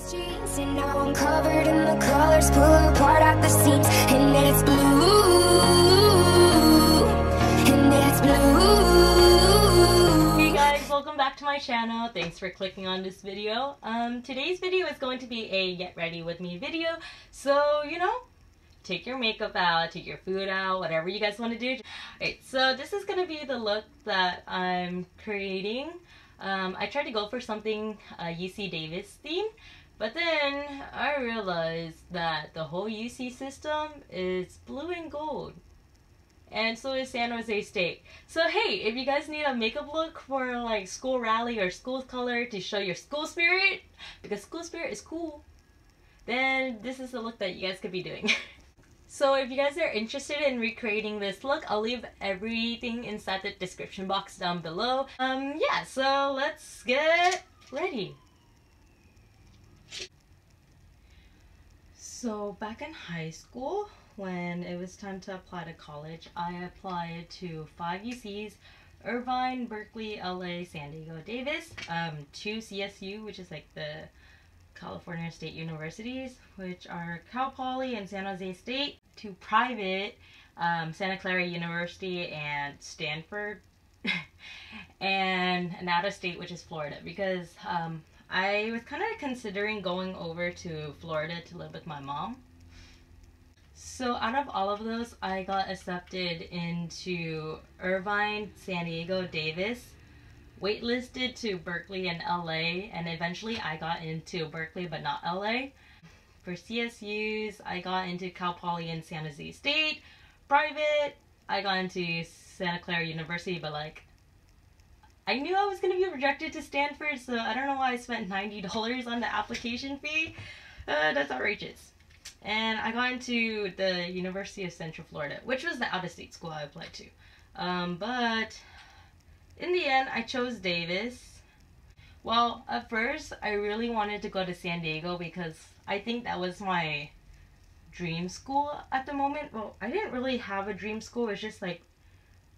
streets, and now I'm covered in the colors, pull apart at the seams, and it's blue, and it's blue. Hey guys, welcome back to my channel. Thanks for clicking on this video. Today's video is going to be a get ready with me video. So, you know, take your makeup out, take your food out, whatever you guys want to do. Alright, so this is going to be the look that I'm creating. I tried to go for something UC Davis theme, but then I realized that the whole UC system is blue and gold. And so is San Jose State. So hey, if you guys need a makeup look for like school rally or school color to show your school spirit, because school spirit is cool, then this is the look that you guys could be doing. So if you guys are interested in recreating this look, I'll leave everything inside the description box down below. Yeah, so let's get ready. So back in high school, when it was time to apply to college, I applied to 5 UCs, Irvine, Berkeley, LA, San Diego, Davis, 2 CSU, which is like the California State Universities, which are Cal Poly and San Jose State, 2 private, Santa Clara University and Stanford, and an out-of-state, which is Florida, because I was kind of considering going over to Florida to live with my mom. So out of all of those, I got accepted into Irvine, San Diego, Davis, waitlisted to Berkeley and LA, and eventually I got into Berkeley but not LA. For CSUs, I got into Cal Poly and San Jose State. Private, I got into Santa Clara University, but like, I knew I was going to be rejected to Stanford, so I don't know why I spent $90 on the application fee. That's outrageous. And I got into the University of Central Florida, which was the out-of-state school I applied to. But in the end, I chose Davis. Well, at first, I really wanted to go to San Diego because I think that was my dream school at the moment. Well, I didn't really have a dream school. It was just like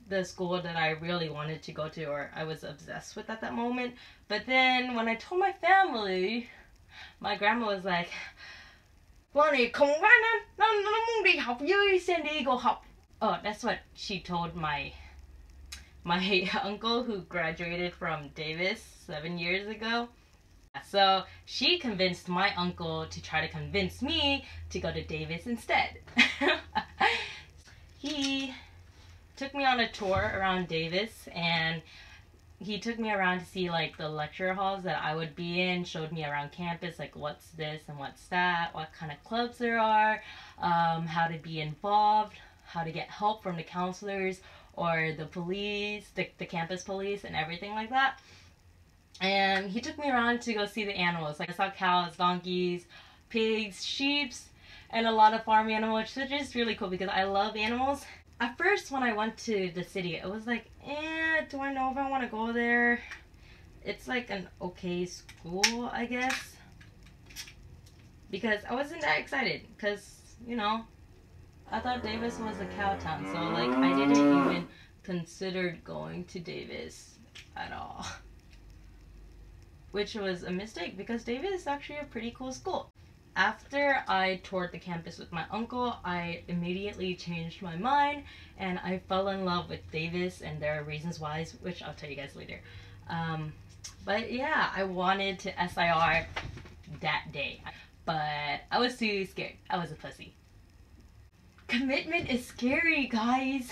the school that I really wanted to go to, or I was obsessed with at that moment. But then when I told my family, my grandma was like, San Diego học. Oh, that's what she told my uncle who graduated from Davis 7 years ago. So she convinced my uncle to try to convince me to go to Davis instead. He took me on a tour around Davis, and he took me around to see like the lecture halls that I would be in, showed me around campus, like what's this and what's that, what kind of clubs there are, how to be involved, how to get help from the counselors or the police, the campus police and everything like that. And he took me around to go see the animals. Like I saw cows, donkeys, pigs, sheep, and a lot of farm animals, which is really cool because I love animals. At first, when I went to the city, it was like, do I know if I want to go there? It's like an okay school, I guess. Because I wasn't that excited, because, you know, I thought Davis was a cow town, so like I didn't even consider going to Davis at all. Which was a mistake, because Davis is actually a pretty cool school. After I toured the campus with my uncle, I immediately changed my mind and I fell in love with Davis, and there are reasons why, which I'll tell you guys later. But yeah, I wanted to SIR that day, but I was too scared. I was a pussy. Commitment is scary, guys.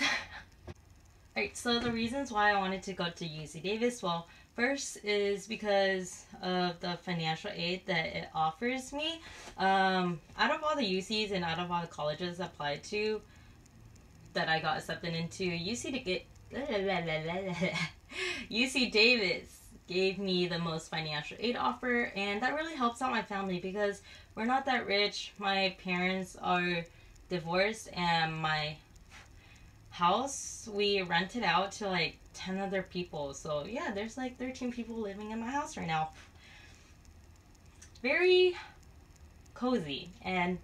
Alright, so the reasons why I wanted to go to UC Davis, well, first is because of the financial aid that it offers me. Out of all the UCs and out of all the colleges I applied to that I got accepted into, UC Davis gave me the most financial aid offer, and that really helps out my family because we're not that rich. My parents are divorced, and my house, we rented out to like 10 other people. So yeah, there's like 13 people living in my house right now. Very cozy and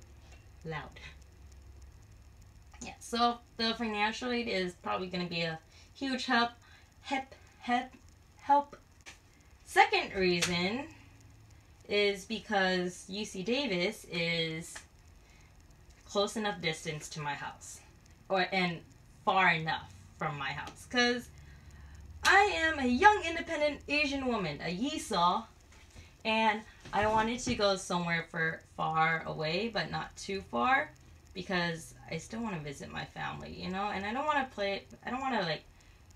loud. Yeah, so the financial aid is probably going to be a huge help. Second reason is because UC Davis is close enough distance to my house, and far enough from my house, because I am a young independent Asian woman, a Yisaw, and I wanted to go somewhere far away but not too far, because I still want to visit my family, you know, and I don't want to like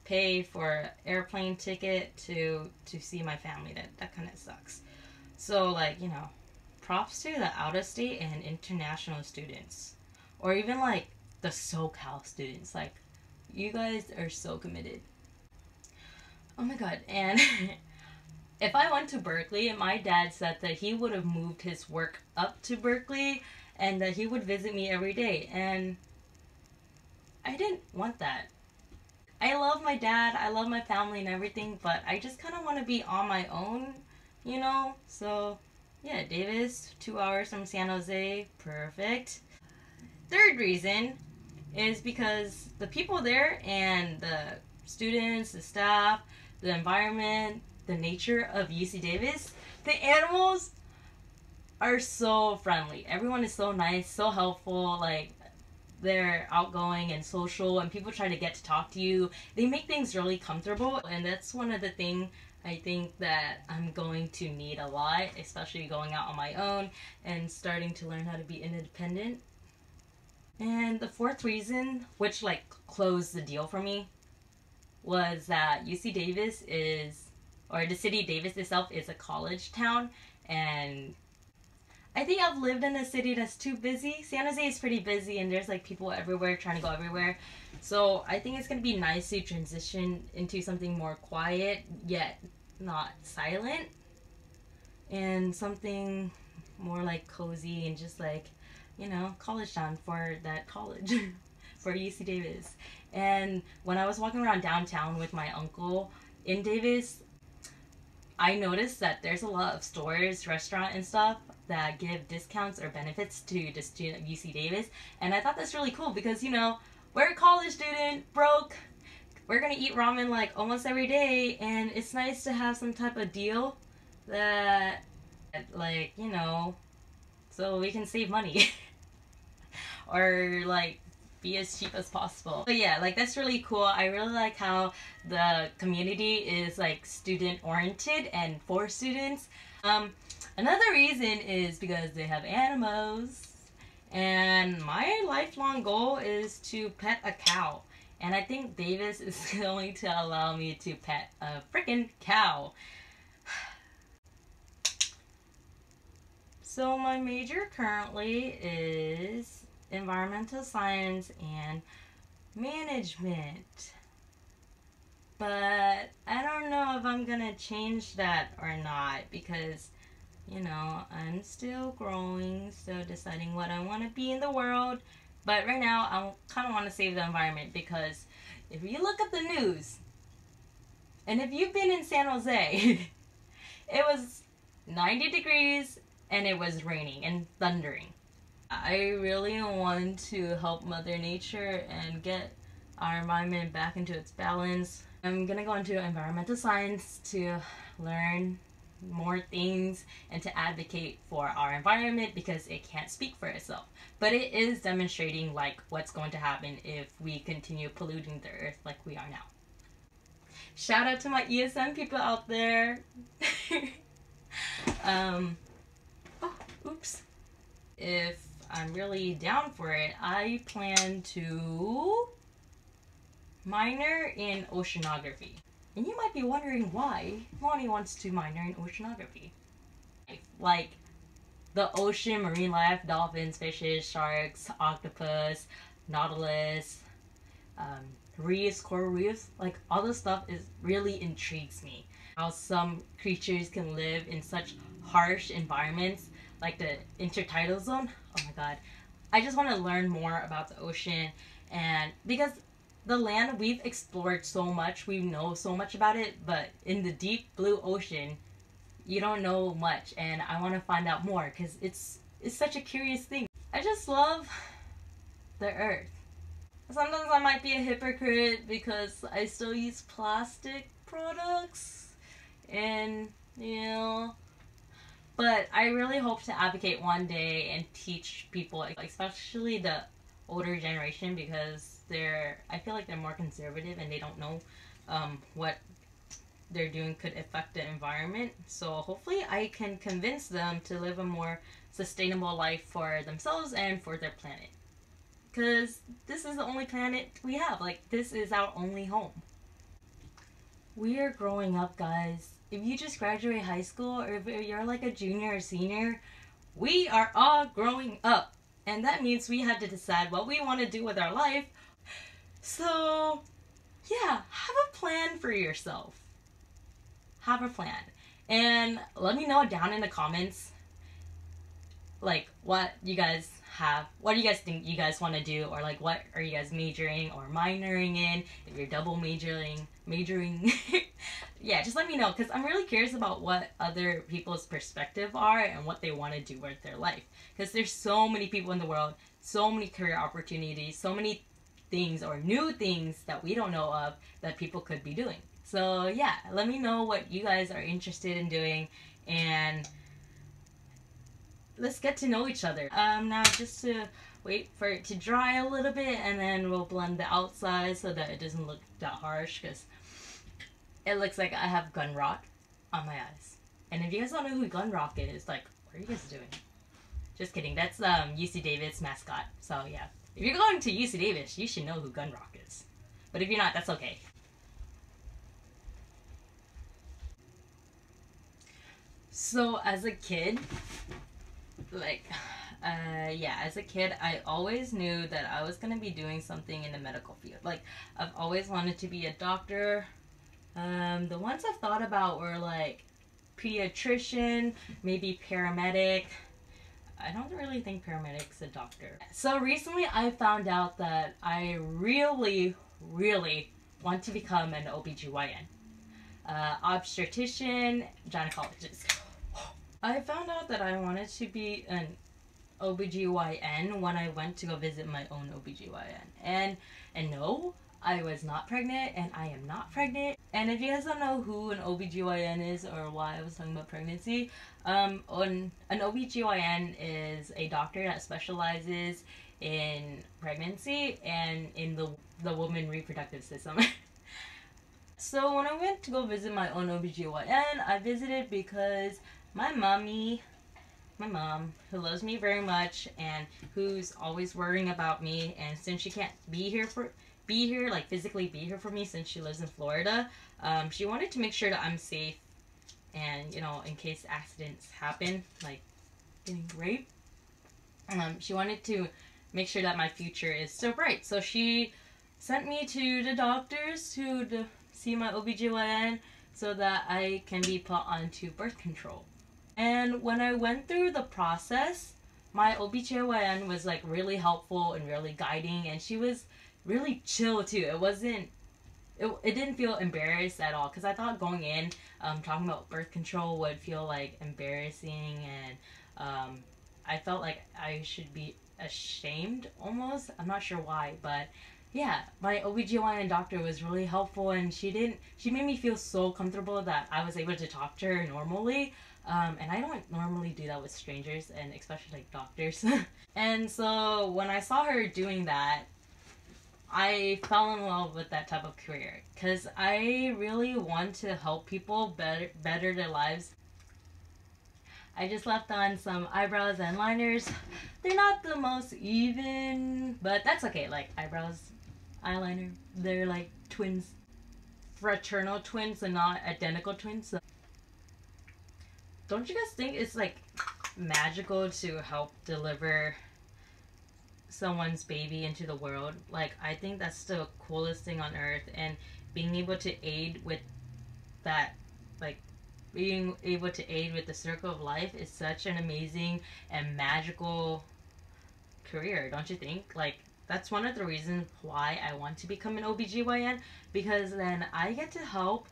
pay for airplane ticket to see my family. That kind of sucks. So, like, you know, props to the out-of-state and international students, or even like the SoCal students. Like, you guys are so committed. Oh my god. And if I went to Berkeley, my dad said that he would have moved his work up to Berkeley and that he would visit me every day, and I didn't want that. I love my dad, I love my family and everything, but I just kind of want to be on my own, you know? So, yeah, Davis, 2 hours from San Jose, perfect. Third reason is because the people there and the students, the staff, the environment, the nature of UC Davis, the animals are so friendly. Everyone is so nice, so helpful, like, they're outgoing and social, and people try to get to talk to you. They make things really comfortable, and that's one of the things I think that I'm going to need a lot, especially going out on my own and starting to learn how to be independent. And the fourth reason, which like closed the deal for me, was that UC Davis is, or the city Davis itself is a college town, and I think I've lived in a city that's too busy. San Jose is pretty busy and there's like people everywhere trying to go everywhere. So I think it's going to be nice to transition into something more quiet yet not silent, and something more like cozy and just like, you know, college town for that college for UC Davis. And when I was walking around downtown with my uncle in Davis, I noticed that there's a lot of stores, restaurant and stuff that give discounts or benefits to the student of UC Davis. And I thought that's really cool because, you know, we're a college student, broke. We're going to eat ramen like almost every day. And it's nice to have some type of deal that, like, you know, so we can save money. Or like be as cheap as possible. But yeah, like that's really cool. I really like how the community is like student oriented and for students. Another reason is because they have animals, and my lifelong goal is to pet a cow, and I think Davis is going to allow me to pet a freaking cow. So my major currently is environmental science and management, but I don't know if I'm gonna change that or not, because, you know, I'm still growing, still deciding what I want to be in the world. But right now I kind of want to save the environment, because if you look at the news, and if you've been in San Jose, it was 90 degrees and it was raining and thundering. I really want to help Mother Nature and get our environment back into its balance. I'm gonna go into environmental science to learn more things and to advocate for our environment, because it can't speak for itself. But it is demonstrating like what's going to happen if we continue polluting the earth like we are now. Shout out to my ESM people out there. Oh, oops. If I'm really down for it, I plan to minor in oceanography. And you might be wondering why Lonnie wants to minor in oceanography. Like the ocean, marine life, dolphins, fishes, sharks, octopus, nautilus, reefs, coral reefs, like all this stuff really intrigues me. How some creatures can live in such harsh environments, like the intertidal zone. Oh my god. I just want to learn more about the ocean, and because the land, we've explored so much, we know so much about it, but in the deep blue ocean, you don't know much, and I want to find out more because it's such a curious thing. I just love the earth. Sometimes I might be a hypocrite because I still use plastic products, and, you know, But I really hope to advocate one day and teach people, especially the older generation, because I feel like they're more conservative and they don't know what they're doing could affect the environment. So hopefully I can convince them to live a more sustainable life for themselves and for their planet. Because this is the only planet we have. Like, this is our only home. We are growing up, guys. If you just graduate high school, or if you're like a junior or senior, we are all growing up. And that means we had to decide what we want to do with our life. So, yeah, have a plan for yourself. Have a plan. And let me know down in the comments, like, what you guys have, what do you guys think you guys want to do, or like what are you guys majoring or minoring in, if you're double majoring yeah, just let me know, because I'm really curious about what other people's perspective are and what they want to do with their life, because there's so many people in the world, so many career opportunities, so many things or new things that we don't know of that people could be doing. So yeah, let me know what you guys are interested in doing, and let's get to know each other. Now just to wait for it to dry a little bit, and then we'll blend the outside so that it doesn't look that harsh, because it looks like I have gun rock on my eyes. And if you guys don't know who gun rock is, like, what are you guys doing? Just kidding, that's UC Davis mascot. So yeah, if you're going to UC Davis, you should know who gun rock is. But if you're not, that's okay. So as a kid, as a kid, I always knew that I was going to be doing something in the medical field. Like, I've always wanted to be a doctor. The ones I've thought about were like pediatrician, maybe paramedic. I don't really think paramedic's a doctor. So recently I found out that I really, really want to become an OBGYN. Obstetrician, gynecologist. I found out that I wanted to be an OBGYN when I went to go visit my own OBGYN. And no, I was not pregnant, and I am not pregnant. And if you guys don't know who an OBGYN is or why I was talking about pregnancy, an OBGYN is a doctor that specializes in pregnancy and in the woman reproductive system. So when I went to go visit my own OBGYN, I visited because my mom, who loves me very much and who's always worrying about me, and since she can't like physically be here for me since she lives in Florida, she wanted to make sure that I'm safe, and you know, in case accidents happen, like getting raped, she wanted to make sure that my future is so bright. So she sent me to the doctors to see my OBGYN so that I can be put onto birth control. And when I went through the process, my OBGYN was like really helpful and really guiding, and she was really chill too. It didn't feel embarrassed at all, because I thought going in talking about birth control would feel like embarrassing, and I felt like I should be ashamed almost. I'm not sure why, but yeah, my OBGYN doctor was really helpful, and she made me feel so comfortable that I was able to talk to her normally. And I don't normally do that with strangers, and especially like doctors. And so when I saw her doing that, I fell in love with that type of career, because I really want to help people better their lives. I just left on some eyebrows and liners. They're not the most even, but that's okay. Like, eyebrows, eyeliner, they're like twins, fraternal twins and not identical twins. So don't you guys think it's like magical to help deliver someone's baby into the world? Like, I think that's the coolest thing on earth, and being able to aid with that, like being able to aid with the circle of life is such an amazing and magical career, don't you think? Like, that's one of the reasons why I want to become an OBGYN, because then I get to help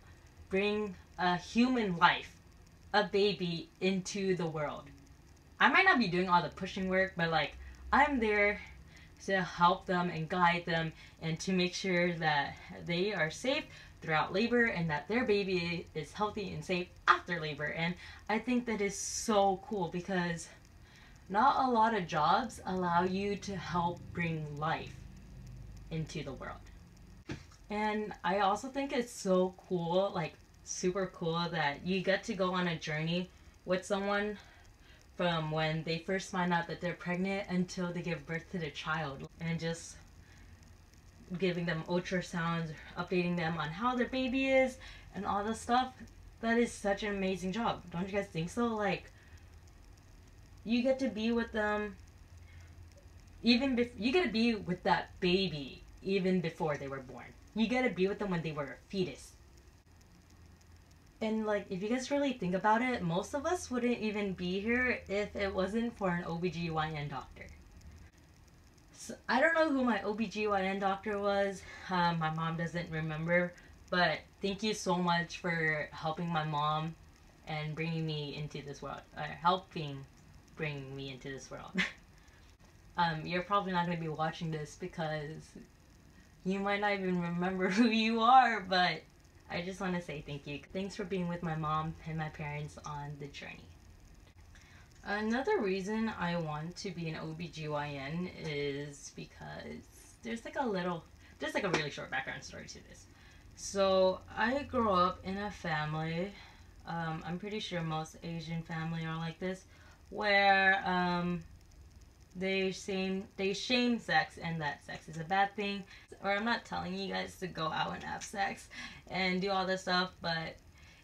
bring a human life, a baby, into the world. I might not be doing all the pushing work, but like, I'm there to help them and guide them and to make sure that they are safe throughout labor and that their baby is healthy and safe after labor. And I think that is so cool because not a lot of jobs allow you to help bring life into the world. And I also think it's so cool, like super cool, that you get to go on a journey with someone from when they first find out that they're pregnant until they give birth to the child, and just giving them ultrasounds, updating them on how their baby is and all this stuff. That is such an amazing job. Don't you guys think so? Like, you get to be with them you get to be with that baby even before they were born. You get to be with them when they were a fetus. And like, if you guys really think about it, most of us wouldn't even be here if it wasn't for an OBGYN doctor. So, I don't know who my OBGYN doctor was. My mom doesn't remember. But thank you so much for helping my mom and bringing me into this world. Helping bring me into this world. You're probably not going to be watching this because you might not even remember who you are, but I just want to say thank you. Thanks for being with my mom and my parents on the journey. Another reason I want to be an OBGYN is because there's like a really short background story to this. So I grew up in a family, I'm pretty sure most Asian family are like this, where they shame sex and that sex is a bad thing. Or I'm not telling you guys to go out and have sex and do all this stuff, but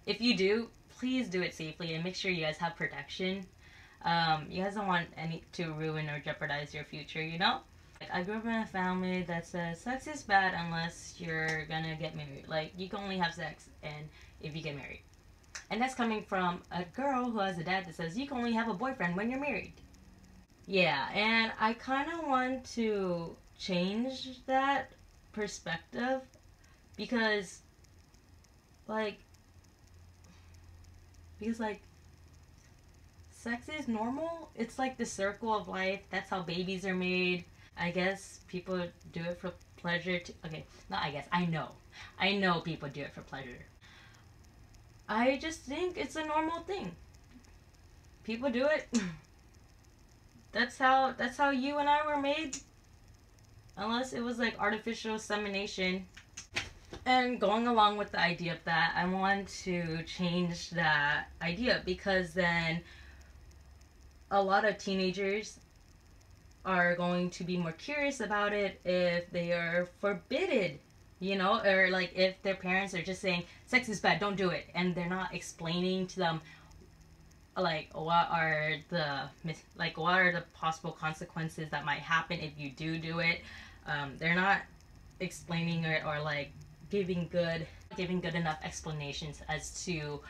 if you do, please do it safely and make sure you guys have protection. You guys don't want to ruin or jeopardize your future, you know? Like, I grew up in a family that says sex is bad unless you're gonna get married. Like, you can only have sex and if you get married. And that's coming from a girl who has a dad that says you can only have a boyfriend when you're married. Yeah, and I kind of want to change that perspective because, like, sex is normal. It's like the circle of life. That's how babies are made. I guess people do it for pleasure. Okay, not I guess. I know people do it for pleasure. I just think it's a normal thing. People do it. That's how you and I were made. Unless it was like artificial insemination. And going along with the idea of that, I want to change that idea because then a lot of teenagers are going to be more curious about it if they are forbidden, you know, or like if their parents are just saying sex is bad, don't do it, and they're not explaining to them like what are the possible consequences that might happen if you do it. They're not explaining it or like giving good enough explanations as to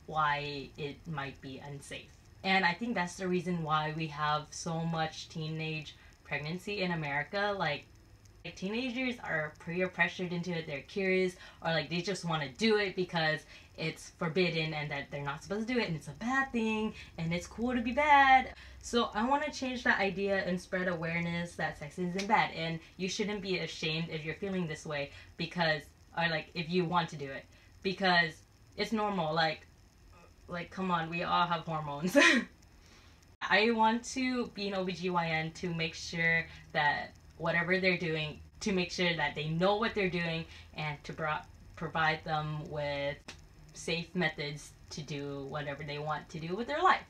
why it might be unsafe. And I think that's the reason why we have so much teenage pregnancy in America. Like teenagers are peer pressured into it. They're curious, or like they just want to do it because it's forbidden and that they're not supposed to do it and it's a bad thing and it's cool to be bad. So I want to change that idea and spread awareness that sex isn't bad and you shouldn't be ashamed if you're feeling this way because, or like if you want to do it, because it's normal. Like come on, we all have hormones. I want to be an OBGYN to make sure that whatever they're doing, to make sure that they know what they're doing and to provide them with safe methods to do whatever they want to do with their life.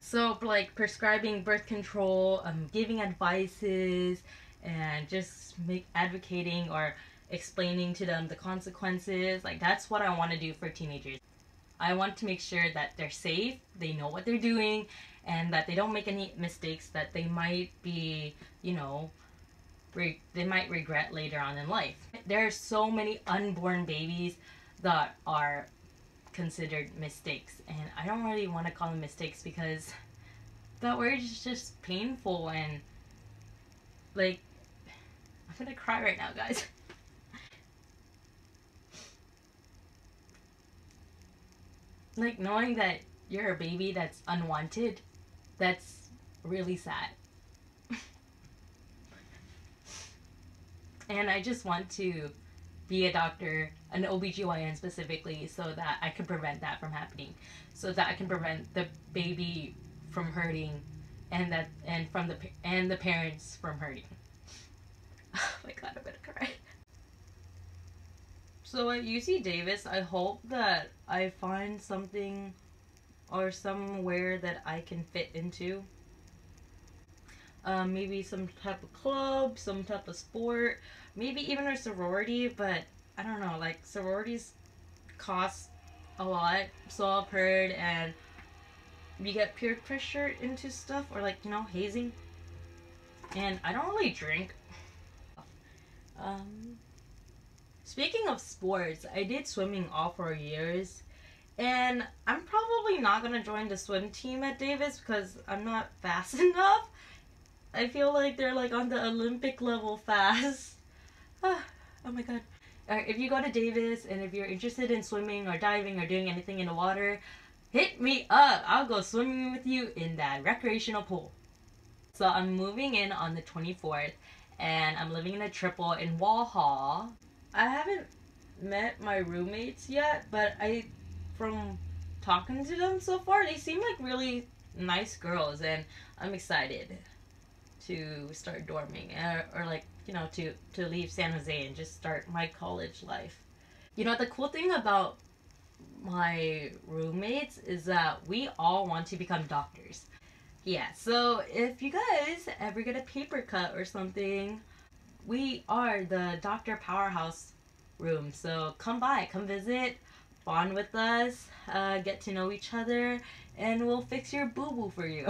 So like prescribing birth control, giving advices, and just advocating or explaining to them the consequences. Like that's what I want to do for teenagers. I want to make sure that they're safe, they know what they're doing, and that they don't make any mistakes that they might be, you know, they might regret later on in life. There are so many unborn babies that are considered mistakes, and I don't really want to call them mistakes because that word is just painful and like I'm gonna cry right now, guys. Like knowing that you're a baby that's unwanted, that's really sad. And I just want to be a doctor, an OBGYN specifically, so that I can prevent that from happening. So that I can prevent the baby from hurting and the parents from hurting. Oh my god, I'm gonna cry. So at UC Davis, I hope that I find something or somewhere that I can fit into. Maybe some type of club, some type of sport, maybe even a sorority, but I don't know, like sororities cost a lot, so I've heard, and you get peer pressure into stuff, or like, you know, hazing, and I don't really drink. Speaking of sports, I did swimming all 4 years, and I'm probably not gonna join the swim team at Davis because I'm not fast enough. I feel like they're like on the Olympic level fast. Oh my god. If you go to Davis and if you're interested in swimming or diving or doing anything in the water, hit me up. I'll go swimming with you in that recreational pool. So I'm moving in on the 24th and I'm living in a triple in Wall Hall. I haven't met my roommates yet, but from talking to them so far, they seem like really nice girls, and I'm excited to start dorming, or like, you know, to leave San Jose and just start my college life. You know, the cool thing about my roommates is that we all want to become doctors. Yeah, so if you guys ever get a paper cut or something, we are the Doctor Powerhouse room. So come by, come visit, bond with us, get to know each other, and we'll fix your boo-boo for you.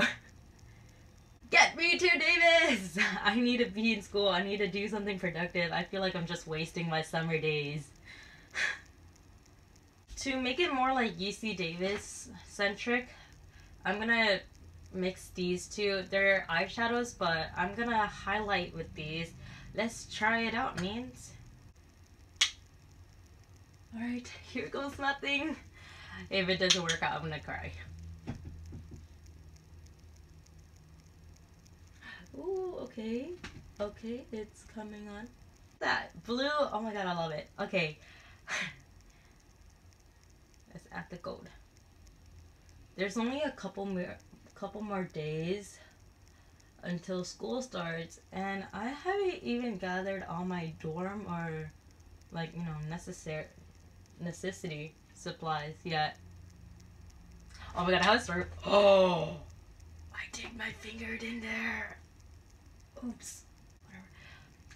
Get me to Davis! I need to be in school. I need to do something productive. I feel like I'm just wasting my summer days. To make it more like UC Davis centric, I'm gonna mix these two. They're eyeshadows, but I'm gonna highlight with these. Let's try it out, means. Alright, here goes nothing. If it doesn't work out, I'm gonna cry. Ooh, okay. Okay, it's coming on. That blue, oh my god, I love it. Okay. Let's add the gold. There's only a couple more days until school starts, and I haven't even gathered all my dorm or, like, you know, necessity supplies yet. Oh my god, I have a story. Oh! I dig my finger in there. Oops. Whatever.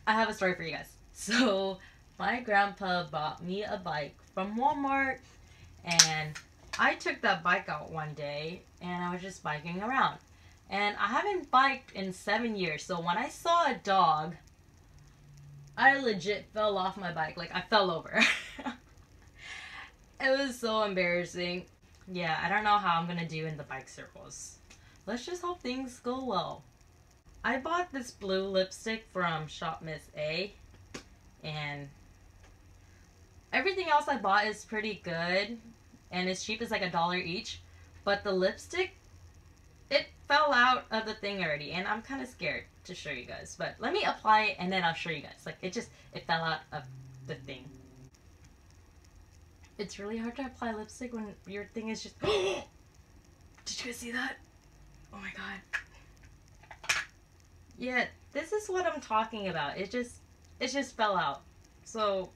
I have a story for you guys. So, my grandpa bought me a bike from Walmart, and I took that bike out one day, and I was just biking around. And I haven't biked in 7 years, so when I saw a dog, I legit fell off my bike. Like, I fell over. It was so embarrassing. Yeah, I don't know how I'm gonna do in the bike circles. Let's just hope things go well. I bought this blue lipstick from Shop Miss A, and everything else I bought is pretty good, and it's cheap. It's like $1 each, but the lipstick, it fell out of the thing already, and I'm kind of scared to show you guys, but let me apply it and then I'll show you guys. Like, it fell out of the thing. It's really hard to apply lipstick when your thing is just... Did you guys see that? Oh my god. Yeah, this is what I'm talking about. It just fell out. So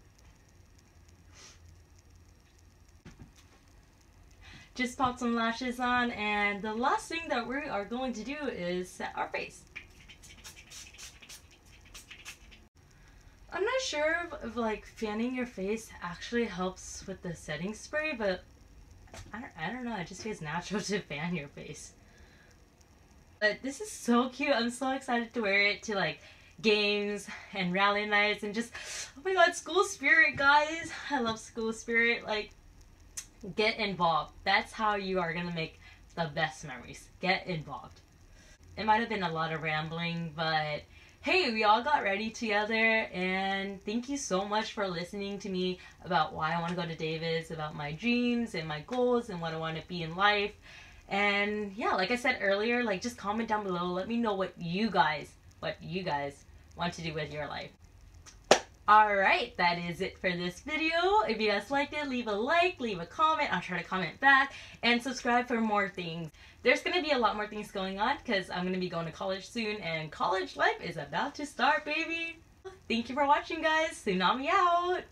just popped some lashes on, and the last thing that we are going to do is set our face. I'm not sure if like fanning your face actually helps with the setting spray, but I don't know, it just feels natural to fan your face. But this is so cute. I'm so excited to wear it to like games and rally nights and just, oh my god, school spirit, guys. I love school spirit. Like, get involved. That's how you are gonna make the best memories. Get involved. It might have been a lot of rambling, but hey, we all got ready together, and thank you so much for listening to me about why I want to go to Davis, about my dreams and my goals and what I want to be in life. And yeah, like I said earlier, like, just comment down below. Let me know what you guys want to do with your life. Alright, that is it for this video. If you guys liked it, leave a like, leave a comment. I'll try to comment back, and subscribe for more things. There's going to be a lot more things going on because I'm going to be going to college soon, and college life is about to start, baby. Thank you for watching, guys. Tsunami out!